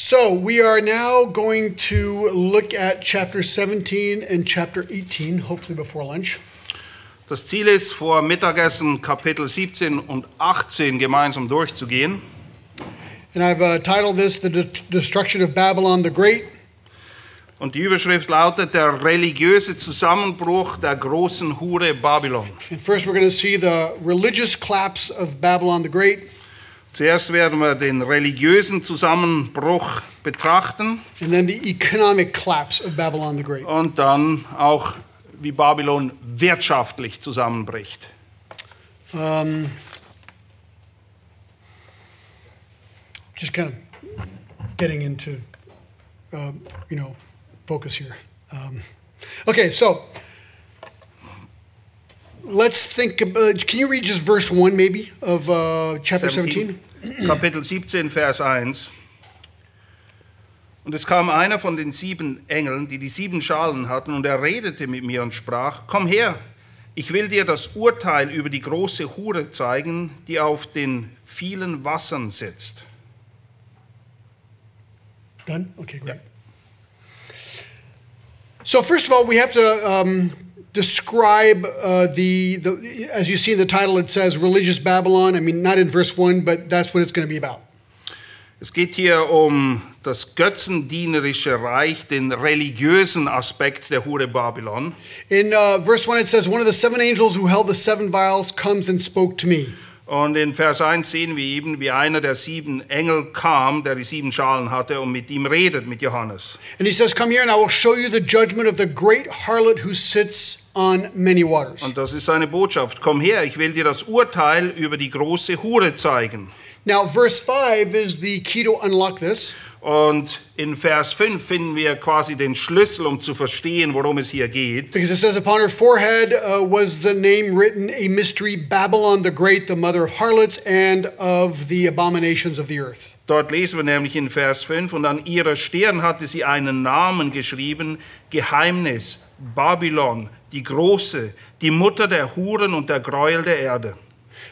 So we are now going to look at chapter 17 and chapter 18, hopefully before lunch. Das Ziel ist, vor Mittagessen Kapitel 17 und 18 gemeinsam durchzugehen. And I've titled this The Destruction of Babylon the Great. Und die Überschrift lautet der religiöse Zusammenbruch der großen Hure Babylon. And first we're going to see the religious collapse of Babylon the Great. Zuerst werden wir den religiösen Zusammenbruch betrachten. And then the economic collapse of Babylon the Great. Und dann auch, wie Babylon wirtschaftlich zusammenbricht. Just kind of getting into, focus here. Okay, so let's think about, can you read just verse 1 maybe of chapter 17? Kapitel 17, Vers 1. Und es kam einer von den 7 Engeln, die 7 Schalen hatten, und er redete mit mir und sprach: Komm her, ich will dir das Urteil über die große Hure zeigen, die auf den vielen Wassern sitzt. Done? Okay, great. So first of all, we have to describe as you see in the title, it says religious Babylon. I mean, not in verse 1, but that's what it's going to be about. Es geht hier um das götzendienerische Reich, den religiösen Aspekt der Hure Babylon. In verse 1 it says, one of the 7 angels who held the 7 vials comes and spoke to me. Und in Vers 1 sehen wir eben, wie einer der 7 Engel kam, der die 7 Schalen hatte, und mit ihm redet, mit Johannes. And he says, come here and I will show you the judgment of the great harlot who sits on many waters. Und das ist seine Botschaft. Komm her, ich will dir das Urteil über die große Hure zeigen. Now, verse 5 is the key to unlock this. Und in Vers 5 finden wir quasi den Schlüssel, um zu verstehen, worum es hier geht. Because it says, upon her forehead was the name written, a mystery, Babylon the Great, the mother of harlots and of the abominations of the earth. Dort lesen wir nämlich in Vers 5, und an ihrer Stirn hatte sie einen Namen geschrieben, Geheimnis, Babylon, die Große, die Mutter der Huren und der Gräuel der Erde.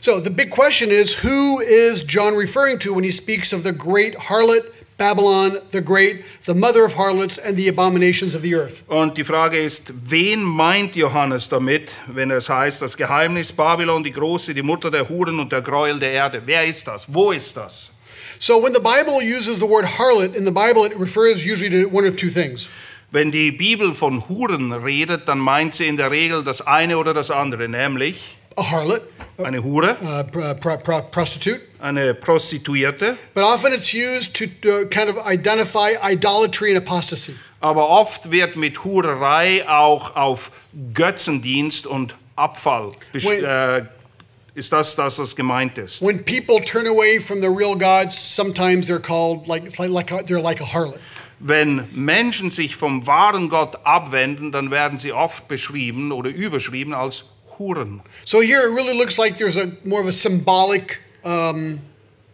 So the big question is, who is John referring to when he speaks of the great harlot, Babylon the Great, the mother of harlots and the abominations of the earth? Und die Frage ist, wen meint Johannes damit, wenn es heißt, das Geheimnis Babylon, die Große, die Mutter der Huren und der Gräuel der Erde? Wer ist das? Wo ist das? So when the Bible uses the word harlot, in the Bible it refers usually to one of 2 things. Wenn die Bibel von Huren redet, dann meint sie in der Regel das eine oder das andere, nämlich A harlot, eine Hure, prostitute. eine Prostituierte. But often it's used to kind of identify idolatry and apostasy. Aber oft wird mit Hurerei auch auf Götzendienst und Abfall ist das, was gemeint ist. When people turn away from the real God, sometimes they're called they're like a harlot. Wenn Menschen sich vom wahren Gott abwenden, dann werden sie oft beschrieben oder überschrieben als Huren. So here it really looks like there's more of a symbolic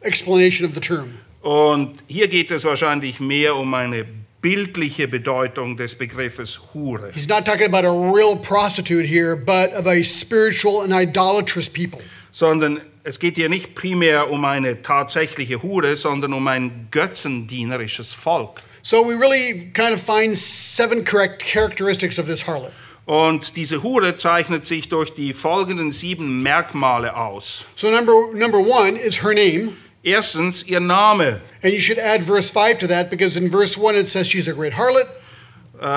explanation of the term. Und hier geht es wahrscheinlich mehr um eine bildliche Bedeutung des Begriffes Hure. He's not talking about a real prostitute here, but of a spiritual and idolatrous people. Sondern es geht hier nicht primär um eine tatsächliche Hure, sondern um ein götzendienerisches Volk. So we really kind of find 7 correct characteristics of this harlot. Und diese Hure zeichnet sich durch die folgenden 7 Merkmale aus. So number 1 is her name. Erstens ihr Name. And you should add verse 5 to that, because in verse 1 it says she's a great harlot.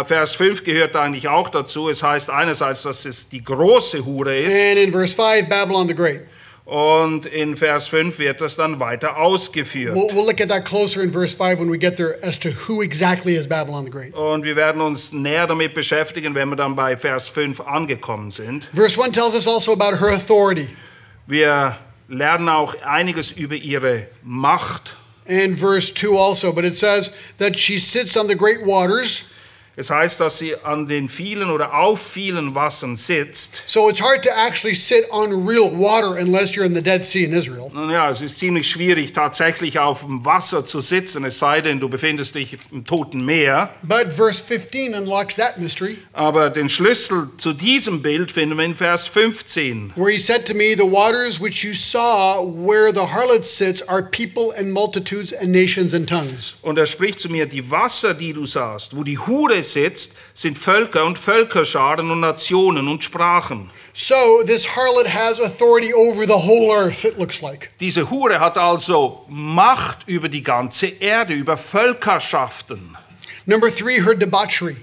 Vers 5 gehört eigentlich auch dazu. Es heißt einerseits, dass es die große Hure ist. And in verse 5, Babylon the Great. Und in Vers 5 wird das dann weiter ausgeführt. We'll look at that closer in verse 5 when we get there as to who exactly is Babylon the Great. Und wir werden uns näher damit beschäftigen, wenn wir dann bei Vers 5 angekommen sind. Verse 1 tells us also about her authority. Wir lernen auch einiges über ihre Macht. And verse 2 also, but it says that she sits on the great waters. Es heißt, dass sie an den vielen oder auf vielen Wassern sitzt. So it's hard to actually sit on real water unless you're in the Dead Sea in Israel. Nun ja, es ist ziemlich schwierig, tatsächlich auf dem Wasser zu sitzen, es sei denn, du befindest dich im Toten Meer. But verse 15 unlocks that mystery, Aber den Schlüssel zu diesem Bild finden wir in Vers 15. where he said to me, the waters which you saw where the harlot sits are people and multitudes and nations and tongues. Und er spricht zu mir, die Wasser, die du sahst, wo die Hure sitzt, sind Völker und Völkerscharen und Nationen und Sprachen. So this harlot has authority over the whole earth, it looks like. Diese Hure hat also Macht über die ganze Erde, über Völkerschaften. Number 3, her debauchery.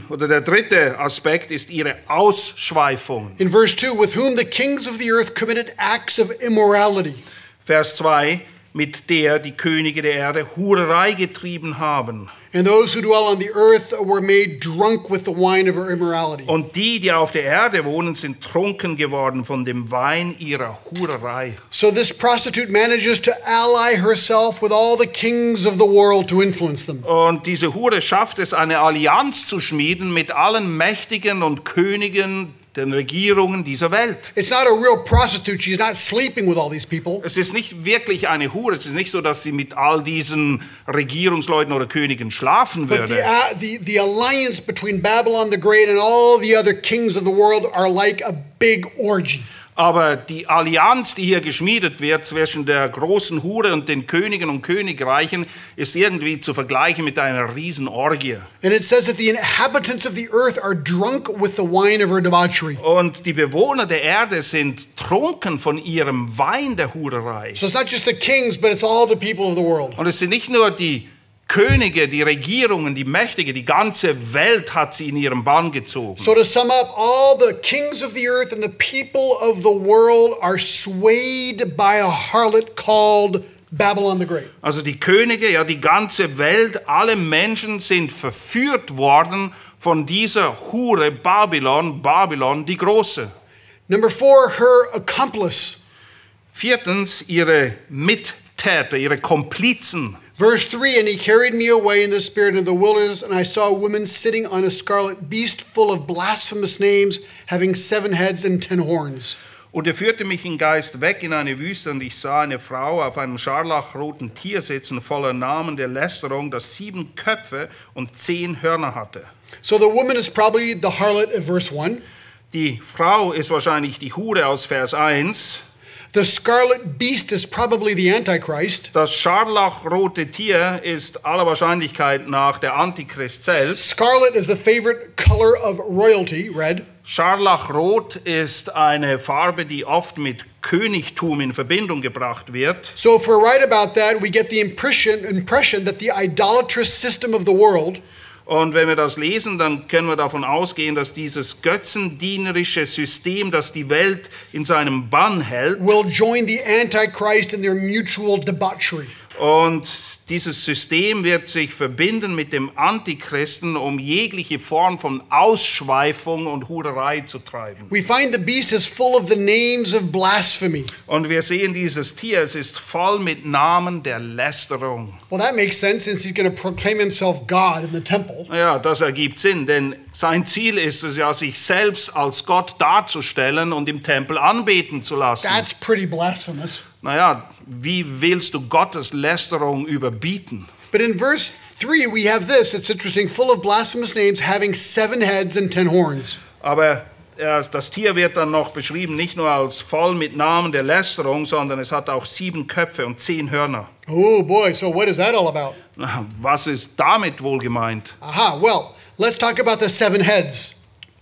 Oder der dritte Aspekt ist ihre Ausschweifung. In verse 2, with whom the kings of the earth committed acts of immorality. Vers 2, mit der die Könige der Erde Hurerei getrieben haben. And those who dwell on the earth were made drunk with the wine of her immorality. Und die auf der Erde wohnen, sind trunken geworden von dem Wein ihrer Hurerei. So this prostitute manages to ally herself with all the kings of the world to influence them. Und diese Hure schafft es, eine Allianz zu schmieden mit allen Mächtigen und Königen, den Regierungen dieser Welt. It's not a real prostitute. She's not sleeping with all these people. Es ist nicht wirklich eine Hure. Es ist nicht so, dass sie mit all diesen Regierungsleuten oder Königen schlafen But würde. the alliance between Babylon the Great and all the other kings of the world are like a big orgy. Aber die Allianz, die hier geschmiedet wird zwischen der großen Hure und den Königen und Königreichen, ist irgendwie zu vergleichen mit einer Riesenorgie. And it says that the inhabitants of the earth are drunk with the wine of her debauchery. Und die Bewohner der Erde sind trunken von ihrem Wein der Hurerei. So it's not just the kings, but it's all the people of the world. Und es sind nicht nur die Könige, die Regierungen, die Mächtige, die ganze Welt hat sie in ihren Bann gezogen. So to sum up, all the kings of the earth and the people of the world are swayed by a harlot called Babylon the Great. Also die Könige, ja die ganze Welt, alle Menschen sind verführt worden von dieser Hure Babylon, Babylon die Große. Number 4, her accomplice. Viertens, ihre Mittäter, ihre Komplizen. Verse 3, and he carried me away in the spirit into the wilderness, and I saw a woman sitting on a scarlet beast full of blasphemous names, having 7 heads and 10 horns. Und er führte mich im Geist weg in eine Wüste, und ich sah eine Frau auf einem scharlachroten Tier sitzen, voller Namen der Lästerung, das 7 Köpfe und 10 Hörner hatte. So the woman is probably the harlot of verse 1. Die Frau ist wahrscheinlich die Hure aus Vers 1. The scarlet beast is probably the Antichrist. Das scharlachrote Tier ist aller Wahrscheinlichkeit nach der Antichrist selbst. Scarlet is the favorite color of royalty, red. Scharlachrot ist eine Farbe, die oft mit Königtum in Verbindung gebracht wird. So if we're right about that, we get the impression that the idolatrous system of the world Und wenn wir das lesen, dann können wir davon ausgehen, dass dieses götzendienerische System, das die Welt in seinem Bann hält, will join the Antichrist in their mutual debauchery. und dieses System wird sich verbinden mit dem Antichristen, um jegliche Form von Ausschweifung und Hurerei zu treiben. We find the beast is full of the names of blasphemy. Und wir sehen dieses Tier, es ist voll mit Namen der Lästerung. Well, that makes sense since he's going to proclaim himself God in the temple. Ja, das ergibt Sinn, denn sein Ziel ist es ja, sich selbst als Gott darzustellen und im Tempel anbeten zu lassen. That's pretty blasphemous. Naja, wie willst du Gottes Lästerung überbieten? But in verse 3, we have this. It's interesting. Full of blasphemous names, having 7 heads and 10 horns. Aber das Tier wird dann noch beschrieben, nicht nur als voll mit Namen der Lästerung, sondern es hat auch 7 Köpfe und 10 Hörner. Oh boy, so what is that all about? Was ist damit wohl gemeint? Aha, well, let's talk about the 7 heads.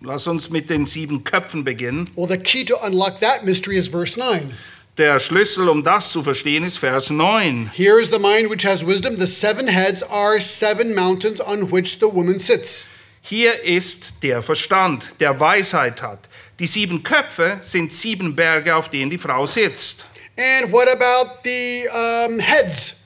Lass uns mit den 7 Köpfen beginnen. Well, the key to unlock that mystery is verse 9. Der Schlüssel, um das zu verstehen, ist Vers 9. Here is the mind which has wisdom. The 7 heads are 7 mountains on which the woman sits. Hier ist der Verstand, der Weisheit hat. Die 7 Köpfe sind 7 Berge, auf denen die Frau sitzt. And what about the heads?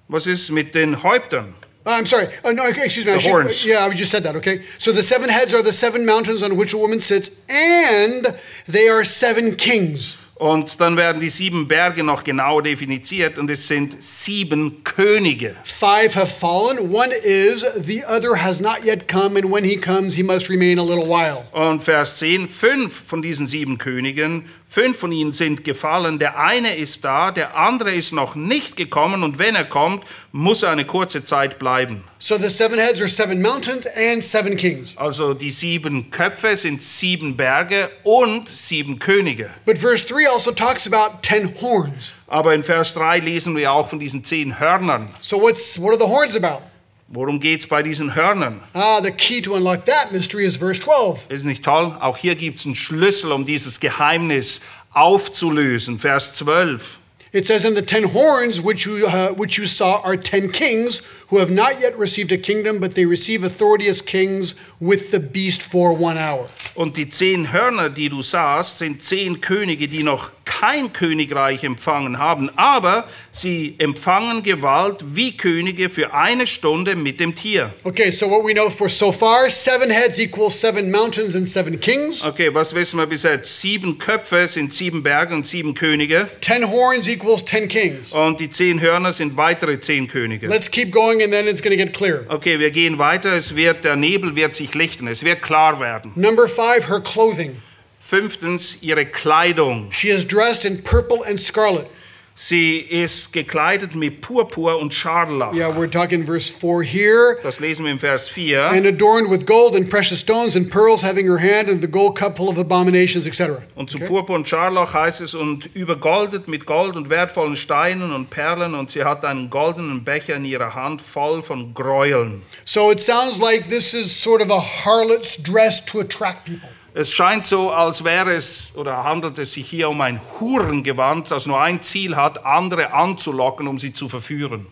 Was ist mit den Häuptern? I'm sorry. No, excuse me. The horns. I just said that, okay? So the 7 heads are the 7 mountains on which a woman sits, and they are 7 kings. Und dann werden die 7 Berge noch genau definiert und es sind 7 Könige. 5 have fallen, one is, the other has not yet come, and when he comes, he must remain a little while. Und Vers 10, 5 von diesen 7 Königen, 5 von ihnen sind gefallen, der eine ist da, der andere ist noch nicht gekommen und wenn er kommt, muss er eine kurze Zeit bleiben. So the 7 heads are 7 mountains and 7 kings. Also die 7 Köpfe sind 7 Berge und 7 Könige. But verse 3 also talks about 10 horns. Aber in Vers 3 lesen wir auch von diesen 10 Hörnern. So what are the horns about? Worum geht es bei diesen Hörnern? The key to unlock that mystery is verse 12. Ist nicht toll? Auch hier gibt es einen Schlüssel, um dieses Geheimnis aufzulösen. Vers 12. It says, "And the 10 horns which you saw are 10 kings who have not yet received a kingdom, but they receive authority as kings with the beast for 1 hour." Und die 10 Hörner, die du sahst, sind 10 Könige, die noch kein Königreich empfangen haben, aber sie empfangen Gewalt wie Könige für 1 Stunde mit dem Tier. Okay, so what we know for so far, 7 heads equals 7 mountains and 7 kings. Okay, was wissen wir bis jetzt? 7 Köpfe sind 7 Berge und 7 Könige. 10 horns equals 10 kings. Und die 10 Hörner sind weitere 10 Könige. Let's keep going and then it's going to get clear. Okay, wir gehen weiter. Der Nebel wird sich lichten. Es wird klar werden. Number 5, her clothing. 5. ihre Kleidung. She is dressed in purple and scarlet. Sie ist gekleidet mit Purpur und Scharlach. Yeah, we're talking verse 4 here. Das lesen wir im Vers 4. And adorned with gold and precious stones and pearls, having her hand and the gold cup full of abominations, etc. Und zu Purpur und Scharlach heißt es, und übergoldet mit Gold und wertvollen Steinen und Perlen, und sie hat einen goldenen Becher in ihrer Hand voll von Gräueln. So it sounds like this is sort of a harlot's dress to attract people. Es scheint so, als wäre es oder handelt es sich hier um ein Hurengewand, das nur ein Ziel hat, andere anzulocken, um sie zu verführen.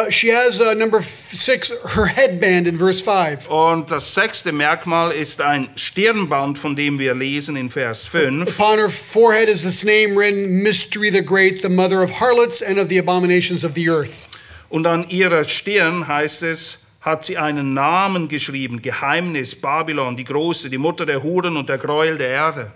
She has number 6, her headband in verse 5. Und das 6. Merkmal ist ein Stirnband, von dem wir lesen in Vers 5. Upon her forehead is this name written, Mystery the Great, the mother of harlots and of the abominations of the earth. Und an ihrer Stirn heißt es, hat sie einen Namen geschrieben, Geheimnis, Babylon, die Große, die Mutter der Huren und der Gräuel der Erde.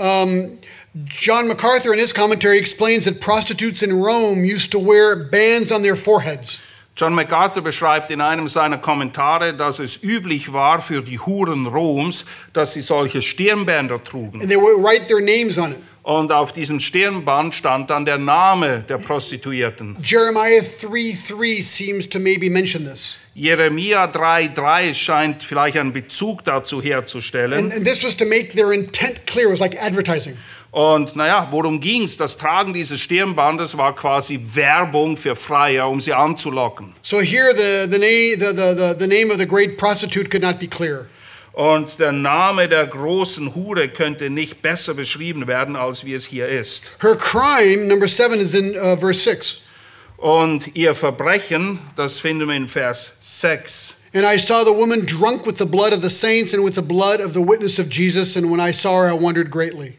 John MacArthur in his commentary explains that prostitutes in Rome used to wear bands on their foreheads. John MacArthur beschreibt in einem seiner Kommentare, dass es üblich war für die Huren Roms, dass sie solche Stirnbänder trugen. And they would write their names on it. Und auf diesem Stirnband stand dann der Name der Prostituierten. Jeremiah 3:3 seems to maybe mention this. Jeremia 3,3 scheint vielleicht einen Bezug dazu herzustellen. And this was to make their intent clear. It was like advertising. Und naja, worum ging's? Das Tragen dieses Stirnbandes war quasi Werbung für Freier, um sie anzulocken. So here the name of the great prostitute could not be clear. Und der Name der großen Hure könnte nicht besser beschrieben werden, als wie es hier ist. Her crime, number 7, is in verse 6. Und ihr Verbrechen, das finden wir in Vers 6. And I saw the woman drunk with the blood of the saints and with the blood of the witness of Jesus, and when I saw her, I wondered greatly.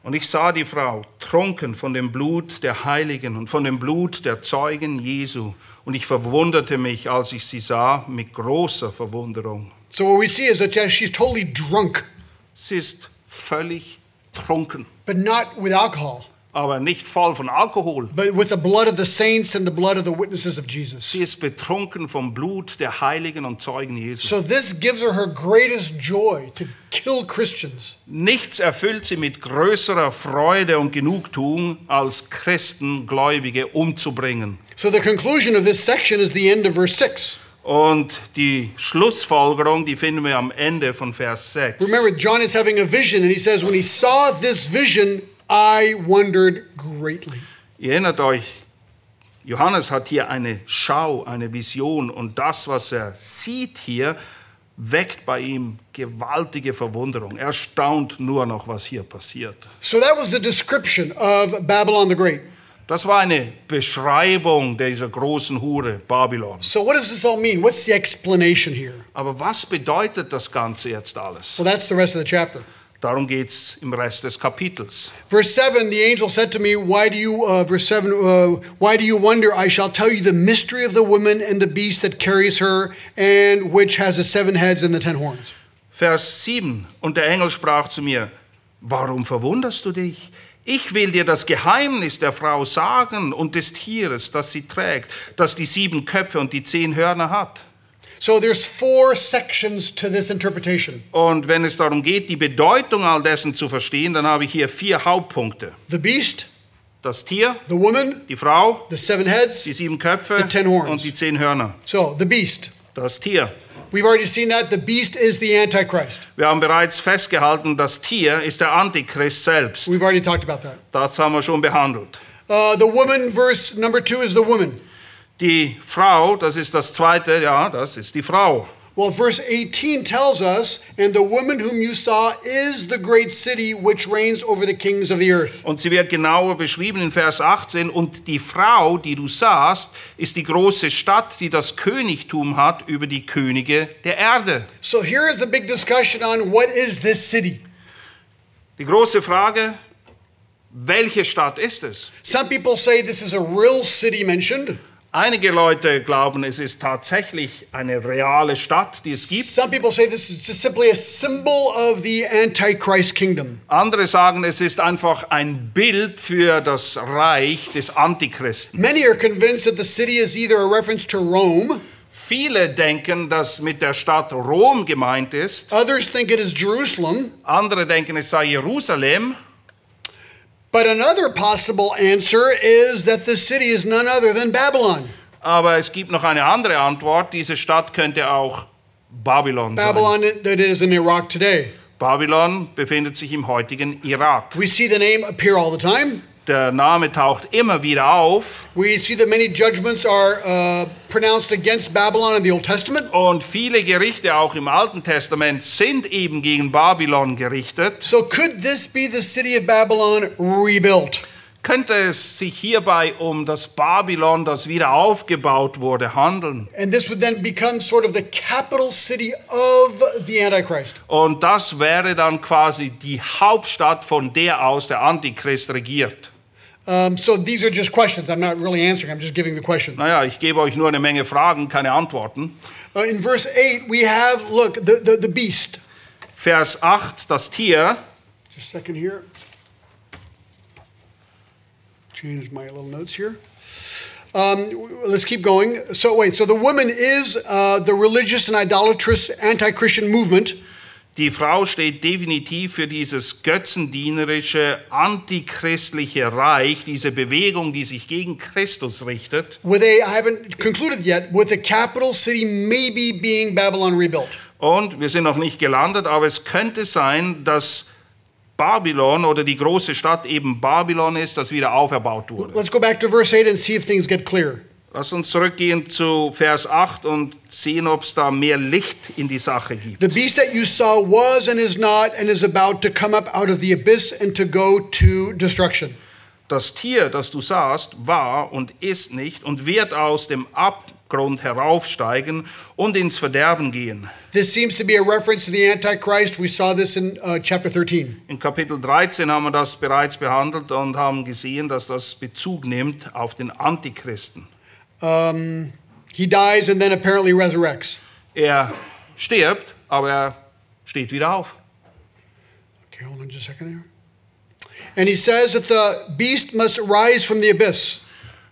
Und ich sah die Frau trunken von dem Blut der Heiligen und von dem Blut der Zeugen Jesu. Und ich verwunderte mich, als ich sie sah, mit großer Verwunderung. So what we see is that she's totally drunk, Sie ist völlig trunken, but not with alcohol, aber nicht voll von Alkohol. but with the blood of the saints and the blood of the witnesses of Jesus. Sie ist betrunken vom Blut der Heiligen und Zeugen Jesu. So this gives her greatest joy to kill Christians. Nichts erfüllt sie mit größerer Freude und Genugtuung, als Christen, Gläubige umzubringen. So the conclusion of this section is the end of verse 6. Und die Schlussfolgerung, die finden wir am Ende von Vers 6. Remember, John is having a vision, and he says, when he saw this vision, I wondered greatly. Ihr erinnert euch, Johannes hat hier eine Schau, eine Vision, und das, was er sieht hier, weckt bei ihm gewaltige Verwunderung. Er staunt nur noch, was hier passiert. So that was the description of Babylon the Great. Das war eine Beschreibung dieser großen Hure Babylon. So what does this all mean? What's the explanation here? Aber was bedeutet das Ganze jetzt alles? Well, that's the rest of the chapter. Darum geht es im Rest des Kapitels. Verse 7, the angel said to me, why do you wonder? I shall tell you the mystery of the woman and the beast that carries her, and which has the 7 heads and the 10 horns. Vers 7, und der Engel sprach zu mir, warum verwunderst du dich? Ich will dir das Geheimnis der Frau sagen und des Tieres, das sie trägt, das die 7 Köpfe und die 10 Hörner hat. So there's 4 sections to this interpretation. Und wenn es darum geht, die Bedeutung all dessen zu verstehen, dann habe ich hier 4 Hauptpunkte. The beast, Das Tier, the woman, die Frau, the 7 heads, die 7 Köpfe the 10 horns. und die 10 Hörner. So the beast. Das Tier. We've already seen that. The beast is the Antichrist. Wir haben bereits festgehalten, das Tier ist der Antichrist selbst. We've already talked about that. Das haben wir schon behandelt. The woman, verse number 2, is the woman. Die Frau, das ist das zweite, ja, das ist die Frau. Well, verse 18 tells us, and the woman whom you saw is the great city which reigns over the kings of the earth. Und sie wird genauer beschrieben in Vers 18. Und die Frau, die du sahst, ist die große Stadt, die das Königtum hat über die Könige der Erde. So here is the big discussion on what is this city. Die große Frage, welche Stadt ist es? Some people say this is a real city mentioned. Einige Leute glauben, es ist tatsächlich eine reale Stadt, die es gibt. Some people say this is just simply a symbol of the Antichrist kingdom. Andere sagen, es ist einfach ein Bild für das Reich des Antichristen. Many are convinced that the city is either a reference to Rome. Viele denken, dass mit der Stadt Rom gemeint ist. Others think it is Jerusalem. Andere denken, es sei Jerusalem. But another possible answer is that the city is none other than Babylon. Aber es gibt noch eine andere Antwort. Diese Stadt könnte auch Babylon sein. Babylon that is in Iraq today. Babylon befindet sich im heutigen Irak. We see the name appear all the time. Der Name taucht immer wieder auf. We see that many judgments are pronounced against Babylon in the Old Testament. Und viele Gerichte auch im Alten Testament sind eben gegen Babylon gerichtet. So could this be the city of Babylon rebuilt? Könnte es sich hierbei um das Babylon, das wieder aufgebaut wurde, handeln? And this would then become sort of the capital city of the Antichrist. Und das wäre dann quasi die Hauptstadt, von der aus der Antichrist regiert. So these are just questions. I'm not really answering. I'm just giving the question. Naja, ich gebe euch nur eine Menge Fragen, keine Antworten. In verse 8, we have, look, the beast. Vers 8, das Tier. Just a second here. Change my little notes here. Let's keep going. So the woman is the religious and idolatrous anti-Christian movement. Die Frau steht definitiv für dieses götzendienerische, antichristliche Reich, diese Bewegung, die sich gegen Christus richtet. I haven't concluded yet, with the capital city maybe being Babylon rebuilt. Und wir sind noch nicht gelandet, aber es könnte sein, dass Babylon oder die große Stadt eben Babylon ist, das wieder auferbaut wurde. Let's go back to verse 8 and see if things get clear. Lass uns zurückgehen zu Vers 8 und sehen, ob es da mehr Licht in die Sache gibt. The beast that you saw was and is not and is about to come up out of the abyss and to go to destruction. Das Tier, das du sahst, war und ist nicht und wird aus dem Abgrund heraufsteigen und ins Verderben gehen. This seems to be a reference to the Antichrist. We saw this in chapter 13. In Kapitel 13 haben wir das bereits behandelt und haben gesehen, dass das Bezug nimmt auf den Antichristen. He dies and then apparently resurrects. Er stirbt, aber er steht wieder auf. Okay, hold on just a second here. And he says that the beast must rise from the abyss.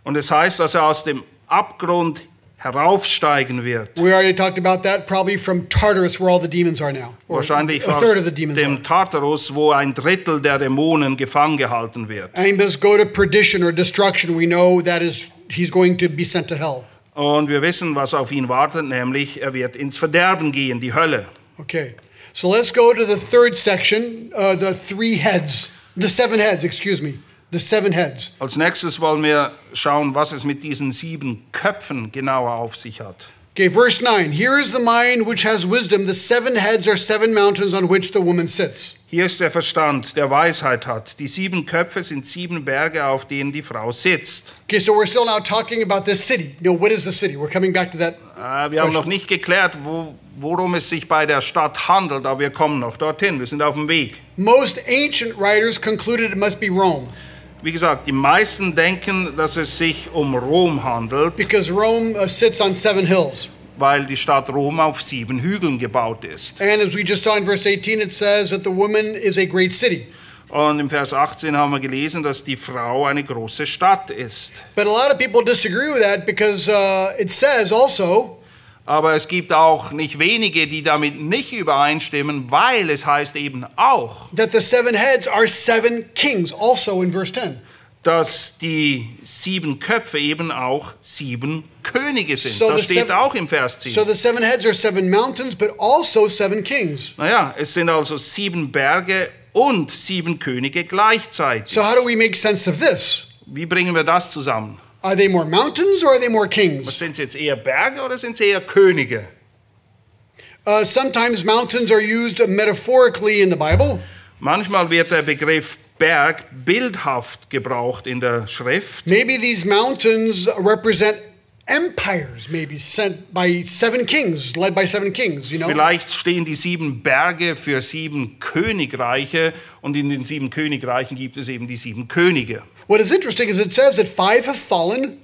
Und es heißt, dass er aus dem Abgrund heraufsteigen wird. We already talked about that, probably from Tartarus, where all the demons are now. Or Wahrscheinlich a third of the demons are. dem Tartarus, wo ein Drittel der Dämonen gefangen gehalten wird. And he must go to perdition or destruction. We know that he's going to be sent to hell. Und wir wissen, was auf ihn wartet, nämlich er wird ins Verderben gehen, die Hölle. Okay, so let's go to the third section, the 3 heads, the 7 heads, excuse me, the 7 heads. Als nächstes wollen wir schauen, was es mit diesen 7 Köpfen genauer auf sich hat. Okay, verse 9. Here is the mind which has wisdom. The 7 heads are 7 mountains on which the woman sits. Hier ist der Verstand, der Weisheit hat. Die 7 Köpfe sind 7 Berge, auf denen die Frau sitzt. Okay, so we're still now talking about this city. What is the city? We're coming back to that. Wir haben noch nicht geklärt, worum es sich bei der Stadt handelt, aber wir kommen noch dorthin. Wir sind auf dem Weg. Most ancient writers concluded it must be Rome. Wie gesagt, die meisten denken, dass es sich um Rom handelt, because Rome sits on 7 hills. weil die Stadt Rom auf 7 Hügeln gebaut ist. And as we just saw in verse 18, it says that the woman is a great city. Und im Vers 18 haben wir gelesen, dass die Frau eine große Stadt ist. But a lot of people disagree with that because it says also, Aber es gibt auch nicht wenige, die damit nicht übereinstimmen, weil es heißt eben auch, that the 7 heads are 7 kings, also in verse 10. dass die 7 Köpfe eben auch 7 Könige sind. So Das the steht seven- auch im Vers 10. So the 7 heads are 7 mountains, but also 7 kings. Naja, es sind also 7 Berge und 7 Könige gleichzeitig. So how do we make sense of this? Wie bringen wir das zusammen? Are they more mountains or are they more kings? Sind es jetzt eher Berge oder sind es eher Könige? Sometimes mountains are used metaphorically in the Bible. Manchmal wird der Begriff Berg bildhaft gebraucht in der Schrift. Maybe these mountains represent empires, maybe sent by 7 kings, led by 7 kings, you know? Vielleicht stehen die 7 Berge für 7 Königreiche und in den 7 Königreichen gibt es eben die 7 Könige. What is interesting is it says that 5 have fallen,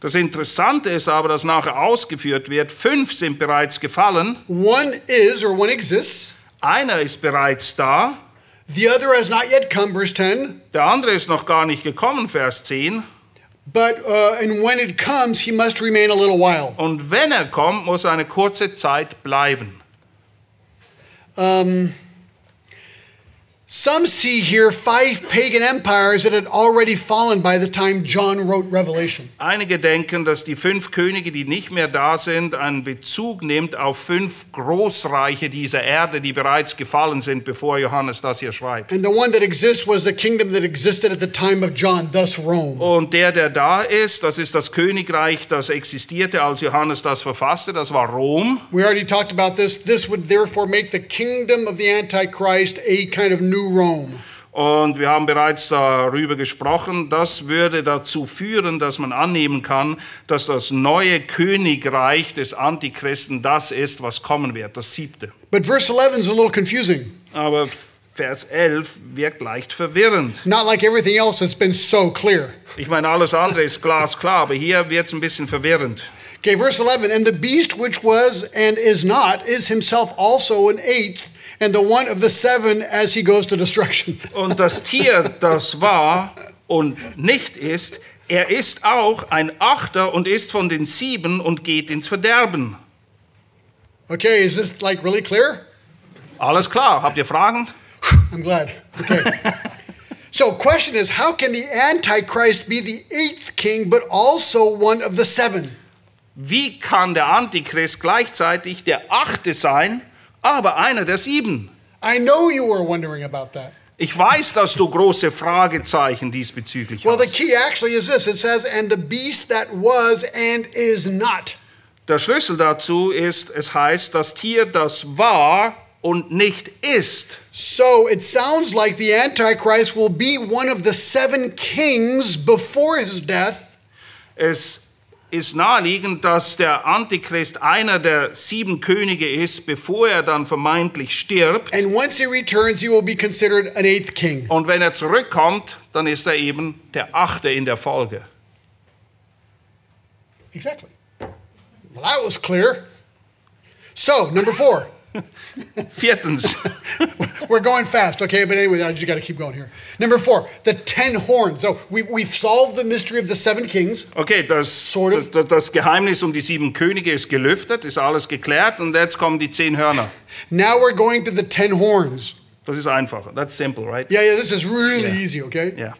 Das Interessante ist aber, dass nachher ausgeführt wird, 5 sind bereits gefallen, 1 is or 1 exists, einer ist bereits da, the other has not yet come, verse 10. der andere ist noch gar nicht gekommen, Vers 10. But and when it comes, he must remain a little while. Und wenn er kommt, muss er eine kurze Zeit bleiben. Some see here 5 pagan empires that had already fallen by the time John wrote Revelation. Einige denken, dass die 5 Könige, die nicht mehr da sind, einen Bezug nimmt auf 5 Großreiche dieser Erde, die bereits gefallen sind, bevor Johannes das hier schreibt. And the one that exists was the kingdom that existed at the time of John, thus Rome. Und der da ist, das ist das Königreich, das existierte, als Johannes das verfasste, das war Rom. We already talked about this. This would therefore make the kingdom of the Antichrist a kind of new Rome. Und wir haben bereits darüber gesprochen, das würde dazu führen, dass man annehmen kann, dass das neue Königreich des Antichristen das ist, was kommen wird, das 7. But verse 11 is a little confusing. Aber Vers 11 wirkt leicht verwirrend. Not like everything else that's been so clear. Ich meine, alles andere ist glasklar, aber hier wird es ein bisschen verwirrend. Okay, verse 11. And the beast which was and is not is himself also an 8th, and the one of the 7 as he goes to destruction. Und das Tier, das war und nicht ist, er ist auch ein 8. und ist von den 7 und geht ins Verderben. Okay, is this like really clear? Alles klar, habt ihr Fragen? I'm glad. Okay. So, question is, how can the Antichrist be the 8th king, but also one of the 7? Wie kann der Antichrist gleichzeitig der 8. sein, aber einer der 7? I know you were wondering about that. Ich weiß, dass du große Fragezeichen diesbezüglich Well, the hast. key actually is this. It says, and the beast that was and is not. Der Schlüssel dazu ist, es heißt, das Tier, das war und nicht ist. So it sounds like the Antichrist will be one of the 7 kings before his death. Es ist naheliegend, dass der Antichrist einer der 7 Könige ist, bevor er dann vermeintlich stirbt. And once he returns, he will be considered an 8th king. Und wenn er zurückkommt, dann ist er eben der 8. in der Folge. Exactly. Well, that was clear. So, number 4. 4. We're going fast, okay? But anyway, I just got to keep going here. Number 4, the 10 horns. So we've solved the mystery of the 7 kings. Okay, das Geheimnis um die 7 Könige ist gelüftet, ist alles geklärt und jetzt kommen die 10 Hörner. Now we're going to the 10 horns. Das ist einfacher. That's simple, right? Yeah, this is really Yeah. easy, okay? Ja.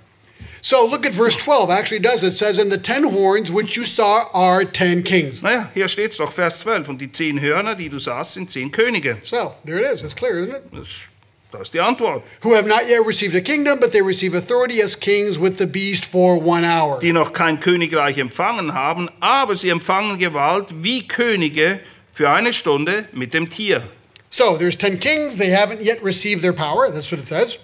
So look at verse 12. Actually, it does. It says, and the 10 horns which you saw are 10 kings. Naja, hier steht es doch, Vers 12. Und die 10 Hörner, die du sahst, sind 10 Könige. So there it is. It's clear, isn't it? Das ist die Antwort. Who have not yet received a kingdom, but they receive authority as kings with the beast for 1 hour. Die noch kein Königreich empfangen haben, aber sie empfangen Gewalt wie Könige für eine Stunde mit dem Tier. So there's 10 kings. They haven't yet received their power. That's what it says.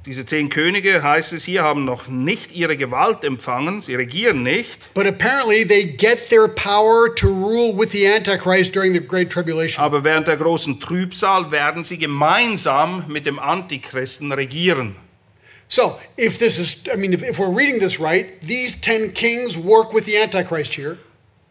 Diese 10 Könige, heißt es hier, haben noch nicht ihre Gewalt empfangen, sie regieren nicht. But apparently they get their power to rule with the Antichrist during the Great Tribulation. Aber während der großen Trübsal werden sie gemeinsam mit dem Antichristen regieren. So if this is, if we're reading this right, these 10 kings work with the Antichrist here.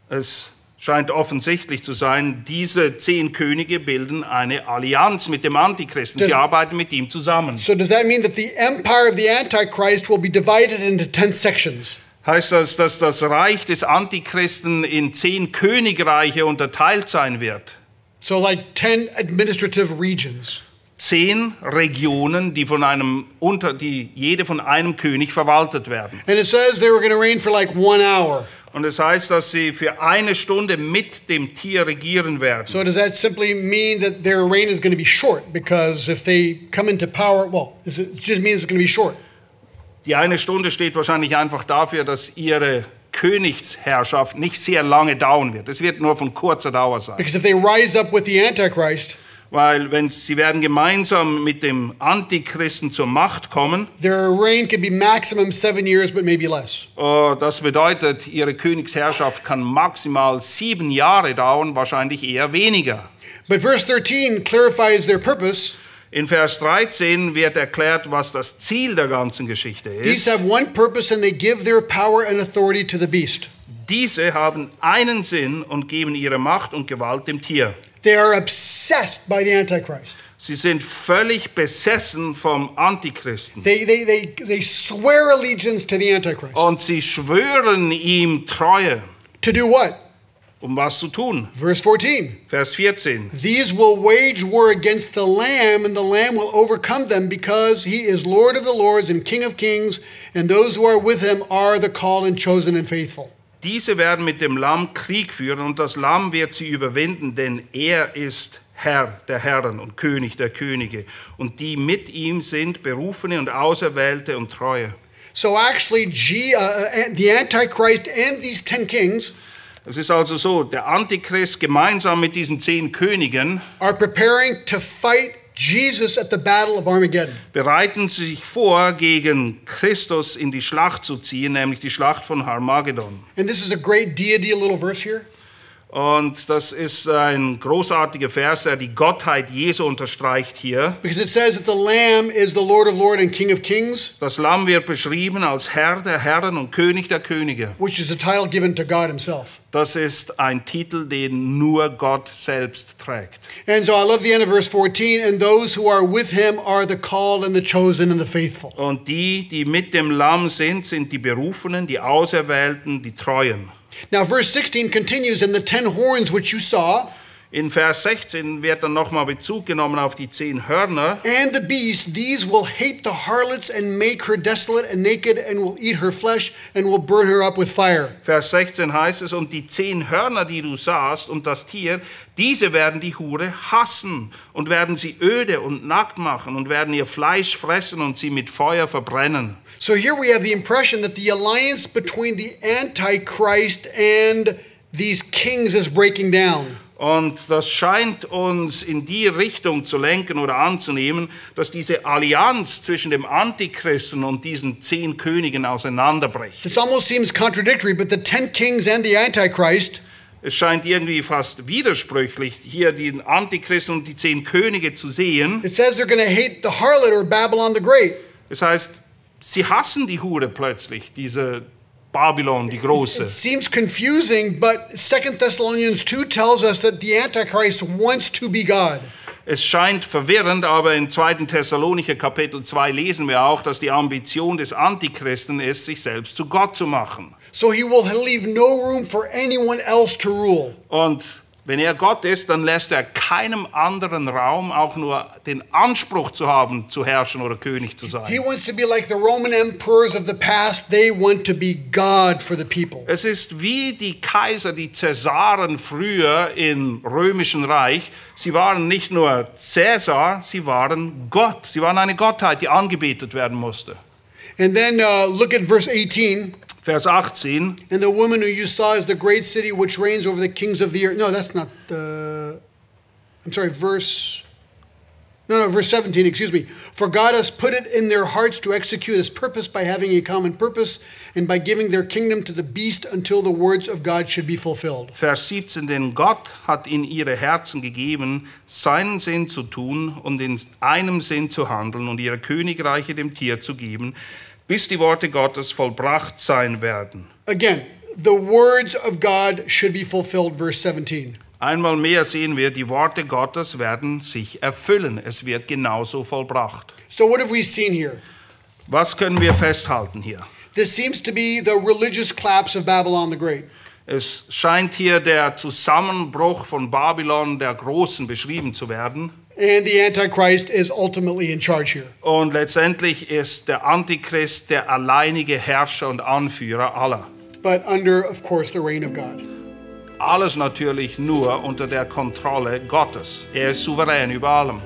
Es scheint offensichtlich zu sein, diese 10 Könige bilden eine Allianz mit dem Antichristen. Sie arbeiten mit ihm zusammen. So does that mean that the empire of the Antichrist will be divided into 10 sections? Heißt das, dass das Reich des Antichristen in 10 Königreiche unterteilt sein wird? So like 10 administrative regions. 10 Regionen, die jede von einem König verwaltet werden. And it says they were going to reign for like 1 hour. Und es heißt, dass sie für 1 Stunde mit dem Tier regieren werden. So does that simply mean that their reign is going to be short? Because if they come into power, well, it just means it's going to be short. Die 1 Stunde steht wahrscheinlich einfach dafür, dass ihre Königsherrschaft nicht sehr lange dauern wird. Es wird nur von kurzer Dauer sein. Because if they rise up with the Antichrist, weil sie werden gemeinsam mit dem Antichristen zur Macht kommen. Their reign could be maximum 7 years, but maybe less. Das bedeutet, ihre Königsherrschaft kann maximal 7 Jahre dauern, wahrscheinlich eher weniger. But verse 13 clarifies their purpose. In Vers 13 wird erklärt, was das Ziel der ganzen Geschichte ist. These have one purpose and they give their power and authority to the beast. Diese haben einen Sinn und geben ihre Macht und Gewalt dem Tier. They are obsessed by the Antichrist. Sie sind völlig besessen vom Antichristen. They swear allegiance to the Antichrist. Und sie schwören ihm Treue. To do what? Um was zu tun? Verse 14. Vers 14. These will wage war against the Lamb, and the Lamb will overcome them, because he is Lord of the lords and King of kings, and those who are with him are the called and chosen and faithful. Diese werden mit dem Lamm Krieg führen, und das Lamm wird sie überwinden, denn er ist Herr der Herren und König der Könige. Und die mit ihm sind Berufene und Auserwählte und Treue. So actually, the Antichrist and these 10 kings es ist also so, der Antichrist gemeinsam mit diesen 10 Königen are preparing to fight Jesus at the Battle of Armageddon. bereiten sich vor, gegen Christus in die Schlacht zu ziehen, nämlich die Schlacht von Armageddon. And this is a great deity little verse here. Und das ist ein großartiger Vers, der die Gottheit Jesu unterstreicht hier. Because it says that the Lamb is the Lord of lords and King of kings. Das Lamm wird beschrieben als Herr der Herren und König der Könige. Which is a title given to God himself. Das ist ein Titel, den nur Gott selbst trägt. And so I love the end of verse 14. And those who are with him are the called and the chosen and the faithful. Und die mit dem Lamm sind die Berufenen, die Auserwählten, die Treuen. Now verse 16 continues, and the 10 horns which you saw. In Vers 16 wird dann nochmal Bezug genommen auf die 10 Hörner. And the beast, these will hate the harlots and make her desolate and naked and will eat her flesh and will burn her up with fire. Vers 16 heißt es, und die 10 Hörner, die du sahst, und das Tier, diese werden die Hure hassen und werden sie öde und nackt machen und werden ihr Fleisch fressen und sie mit Feuer verbrennen. So here we have the impression that the alliance between the Antichrist and these kings is breaking down. Und das scheint uns in die Richtung zu lenken oder anzunehmen, dass diese Allianz zwischen dem Antichristen und diesen 10 Königen auseinanderbricht. This almost seems contradictory, but the 10 kings and the Antichrist, es scheint irgendwie fast widersprüchlich, hier den Antichristen und die 10 Könige zu sehen. It says they're going to hate the harlot or Babylon the Great. Das heißt, sie hassen die Hure plötzlich, diese Babylon, die Große. It seems confusing, but 2 Thessalonians 2 tells us that the Antichrist wants to be God. Es scheint verwirrend, aber in 2. Thessalonicher Kapitel 2 lesen wir auch, dass die Ambition des Antichristen ist, sich selbst zu Gott zu machen. So he will leave no room for anyone else to rule. Und wenn er Gott ist, dann lässt er keinem anderen Raum auch nur den Anspruch zu haben, zu herrschen oder König zu sein. He wants to be like the Roman emperors of the past. They want to be God for the people. Es ist wie die Kaiser, die Cäsaren früher im römischen Reich. Sie waren nicht nur Cäsar, sie waren Gott. Sie waren eine Gottheit, die angebetet werden musste. And then look at verse 18. Vers 18. And the woman who you saw is the great city which reigns over the kings of the earth. No, that's not the... I'm sorry, verse 17, excuse me. For God has put it in their hearts to execute his purpose by having a common purpose and by giving their kingdom to the beast until the words of God should be fulfilled. Vers 17, denn Gott hat in ihre Herzen gegeben, seinen Sinn zu tun und in einem Sinn zu handeln und ihre Königreiche dem Tier zu geben, bis die Worte Gottes vollbracht sein werden. Again, the words of God should be fulfilled, verse 17. Einmal mehr sehen wir, die Worte Gottes werden sich erfüllen. Es wird genauso vollbracht. So what have we seen here? Was können wir festhalten hier? This seems to be the religious collapse of Babylon the Great. Es scheint hier der Zusammenbruch von Babylon der Großen beschrieben zu werden. And the Antichrist is ultimately in charge here. Und letztendlich ist der Antichrist der alleinige Herrscher und Anführer aller. But under, of course, the reign of God. Alles natürlich nur unter der Kontrolle Gottes. Er ist souverän über allem.